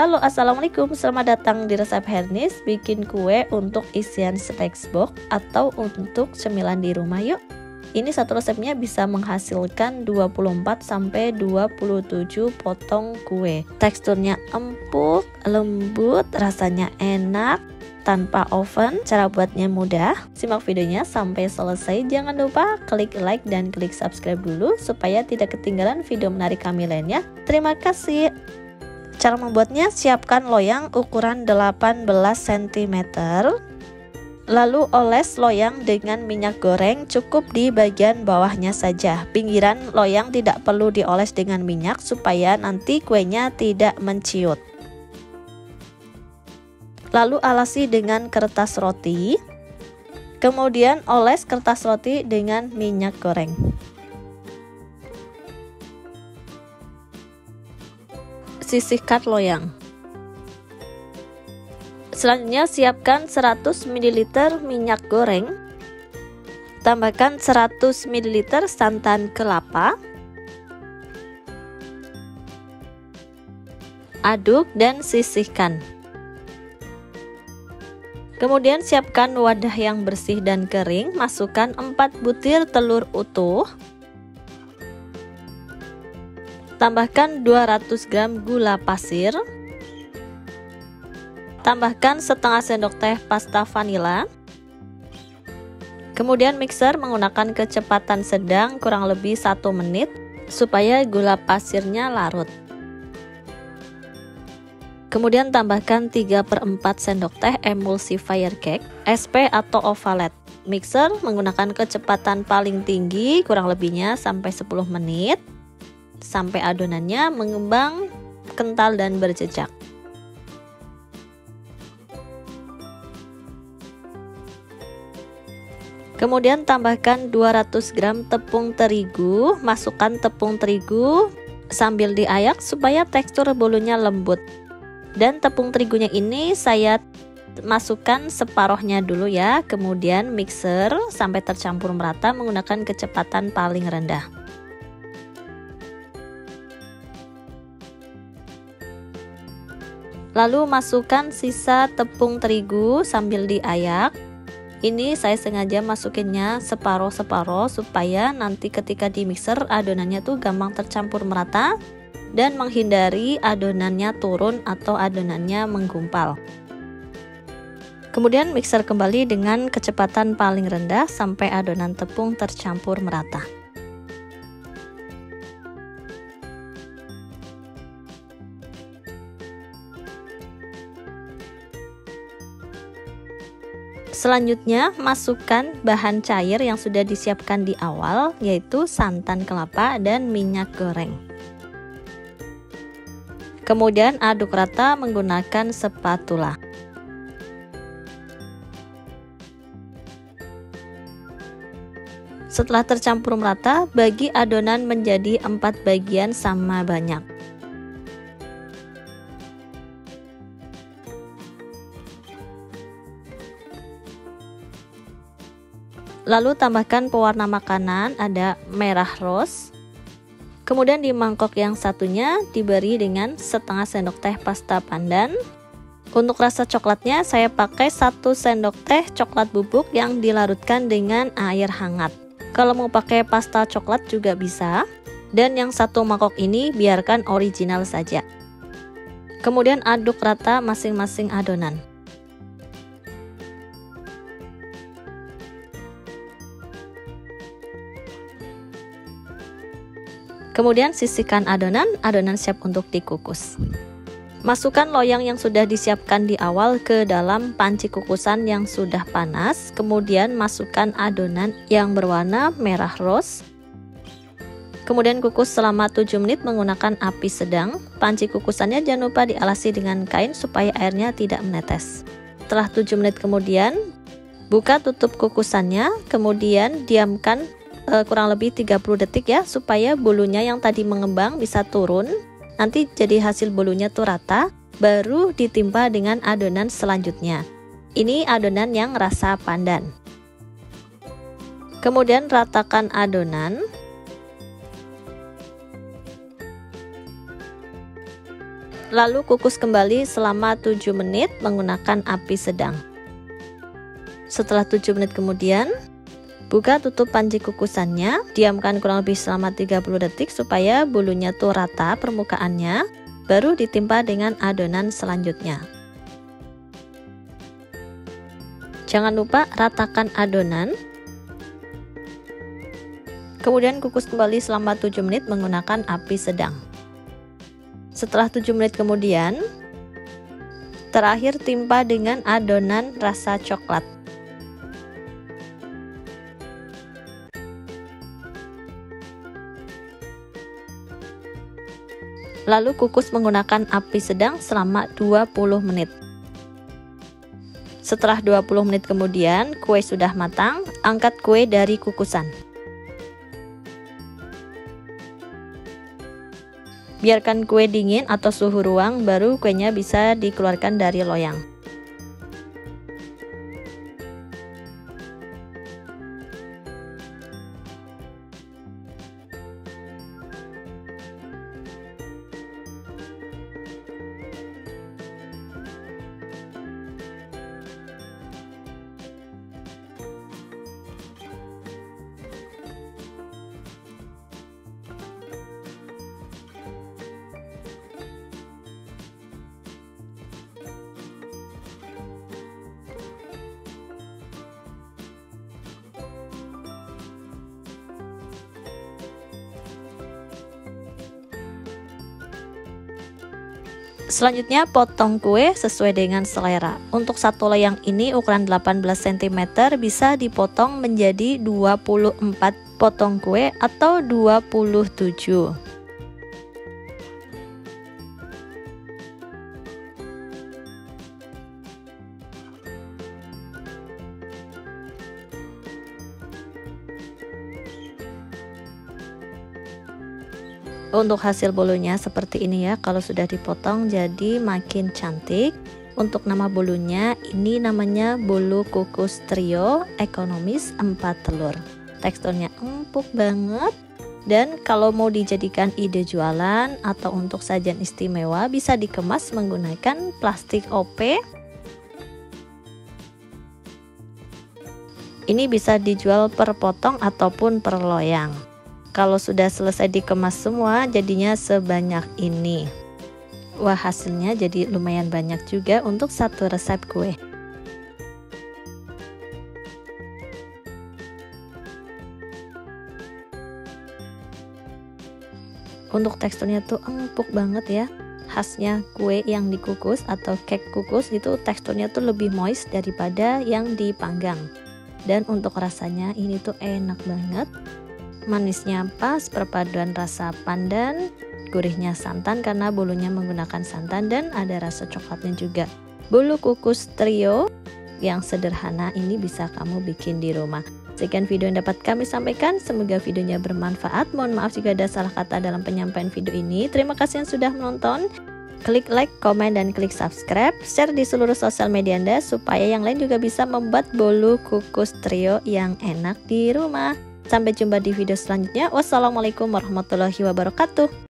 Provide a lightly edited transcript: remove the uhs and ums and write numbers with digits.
Halo, assalamualaikum, selamat datang di resep Hernis. Bikin kue untuk isian snacks box atau untuk cemilan di rumah yuk. Ini satu resepnya bisa menghasilkan 24-27 potong kue. Teksturnya empuk, lembut, rasanya enak, tanpa oven. Cara buatnya mudah. Simak videonya sampai selesai. Jangan lupa klik like dan klik subscribe dulu supaya tidak ketinggalan video menarik kami lainnya. Terima kasih. Cara membuatnya, siapkan loyang ukuran 18 cm. Lalu oles loyang dengan minyak goreng, cukup di bagian bawahnya saja. Pinggiran loyang tidak perlu dioles dengan minyak supaya nanti kuenya tidak menciut. Lalu alasi dengan kertas roti. Kemudian oles kertas roti dengan minyak goreng. Sisihkan loyang. Selanjutnya siapkan 100 ml minyak goreng. Tambahkan 100 ml santan kelapa. Aduk dan sisihkan. Kemudian siapkan wadah yang bersih dan kering. Masukkan 4 butir telur utuh. Tambahkan 200 gram gula pasir. Tambahkan setengah sendok teh pasta vanila. Kemudian mixer menggunakan kecepatan sedang kurang lebih 1 menit supaya gula pasirnya larut. Kemudian tambahkan 3/4 sendok teh emulsifier cake, SP atau ovalet. Mixer menggunakan kecepatan paling tinggi kurang lebihnya sampai 10 menit. Sampai adonannya mengembang, kental dan berjejak. Kemudian tambahkan 200 gram tepung terigu. Masukkan tepung terigu sambil diayak supaya tekstur bolunya lembut. Dan tepung terigunya ini saya masukkan separohnya dulu ya. Kemudian mixer sampai tercampur merata menggunakan kecepatan paling rendah. Lalu masukkan sisa tepung terigu sambil diayak. Ini saya sengaja masukinnya separoh-separoh supaya nanti ketika di mixer adonannya tuh gampang tercampur merata dan menghindari adonannya turun atau adonannya menggumpal. Kemudian mixer kembali dengan kecepatan paling rendah sampai adonan tepung tercampur merata. Selanjutnya masukkan bahan cair yang sudah disiapkan di awal, yaitu santan kelapa dan minyak goreng. Kemudian aduk rata menggunakan spatula. Setelah tercampur merata, bagi adonan menjadi 4 bagian sama banyak. Lalu tambahkan pewarna makanan, ada merah rose. Kemudian di mangkok yang satunya diberi dengan setengah sendok teh pasta pandan. Untuk rasa coklatnya saya pakai 1 sendok teh coklat bubuk yang dilarutkan dengan air hangat. Kalau mau pakai pasta coklat juga bisa. Dan yang 1 mangkok ini biarkan original saja. Kemudian aduk rata masing-masing adonan. Kemudian sisihkan adonan siap untuk dikukus. Masukkan loyang yang sudah disiapkan di awal ke dalam panci kukusan yang sudah panas. Kemudian masukkan adonan yang berwarna merah rose. Kemudian kukus selama 7 menit menggunakan api sedang. Panci kukusannya jangan lupa dialasi dengan kain supaya airnya tidak menetes. Setelah 7 menit kemudian, buka tutup kukusannya. Kemudian diamkan kurang lebih 30 detik ya, supaya bolunya yang tadi mengembang bisa turun. Nanti jadi hasil bolunya tuh rata, baru ditimpa dengan adonan selanjutnya. Ini adonan yang rasa pandan. Kemudian ratakan adonan. Lalu kukus kembali selama 7 menit menggunakan api sedang. Setelah 7 menit kemudian, buka tutup panci kukusannya, diamkan kurang lebih selama 30 detik supaya bulunya tuh rata permukaannya, baru ditimpa dengan adonan selanjutnya. Jangan lupa ratakan adonan. Kemudian kukus kembali selama 7 menit menggunakan api sedang. Setelah 7 menit kemudian, terakhir timpa dengan adonan rasa coklat. Lalu kukus menggunakan api sedang selama 20 menit. Setelah 20 menit kemudian, kue sudah matang, angkat kue dari kukusan. Biarkan kue dingin atau suhu ruang, baru kuenya bisa dikeluarkan dari loyang. Selanjutnya potong kue sesuai dengan selera. Untuk satu loyang ini ukuran 18 cm bisa dipotong menjadi 24 potong kue atau 27. Untuk hasil bolunya seperti ini ya, kalau sudah dipotong jadi makin cantik. Untuk nama bolunya, ini namanya bolu kukus trio ekonomis 4 telur. Teksturnya empuk banget. Dan kalau mau dijadikan ide jualan atau untuk sajian istimewa, bisa dikemas menggunakan plastik OP. Ini bisa dijual per potong ataupun per loyang. Kalau sudah selesai dikemas semua, jadinya sebanyak ini. Wah, hasilnya jadi lumayan banyak juga untuk satu resep kue. Untuk teksturnya tuh empuk banget ya. Khasnya kue yang dikukus atau cake kukus itu teksturnya tuh lebih moist daripada yang dipanggang. Dan untuk rasanya ini tuh enak banget. Manisnya pas, perpaduan rasa pandan, gurihnya santan karena bolunya menggunakan santan, dan ada rasa coklatnya juga. Bolu kukus trio yang sederhana ini bisa kamu bikin di rumah. Sekian video yang dapat kami sampaikan, semoga videonya bermanfaat. Mohon maaf jika ada salah kata dalam penyampaian video ini. Terima kasih yang sudah menonton. Klik like, komen, dan klik subscribe. Share di seluruh sosial media Anda supaya yang lain juga bisa membuat bolu kukus trio yang enak di rumah. Sampai jumpa di video selanjutnya. Wassalamualaikum warahmatullahi wabarakatuh.